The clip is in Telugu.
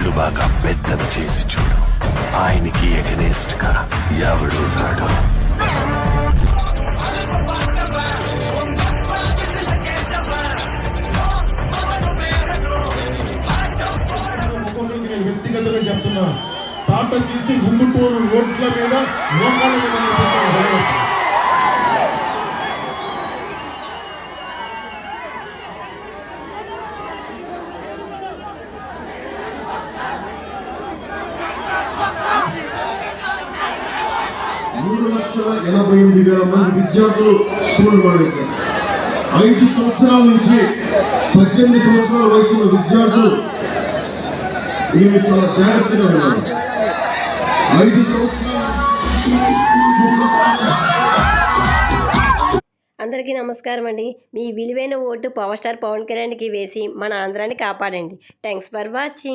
కళ్ళు బాగా పెద్దవి చేసి చూడు. ఆయనకి ఎగనెస్ట్ గా ఎవడున్నాడు? వ్యక్తిగతంగా చెప్తున్నా, తాట తీసి గుంగుటూరు రోడ్ల మీద మోకాళ్ళ మీద నిలబెట్టారు. మూడు 3,80,000 మంది విద్యార్థులు స్కూల్ మానేశారు. 5 సంవత్సరాల నుంచి 18 సంవత్సరాల వయసున్న విద్యార్థులు వీళ్ళు చాలా జాగ్రత్తగా ఉన్నారు. 5 సంవత్సరాలు. అందరికీ నమస్కారం అండి. మీ విలువైన ఓటు పవర్ స్టార్ పవన్ కళ్యాణ్కి వేసి మన ఆంధ్రాని కాపాడండి. Thanks for watching.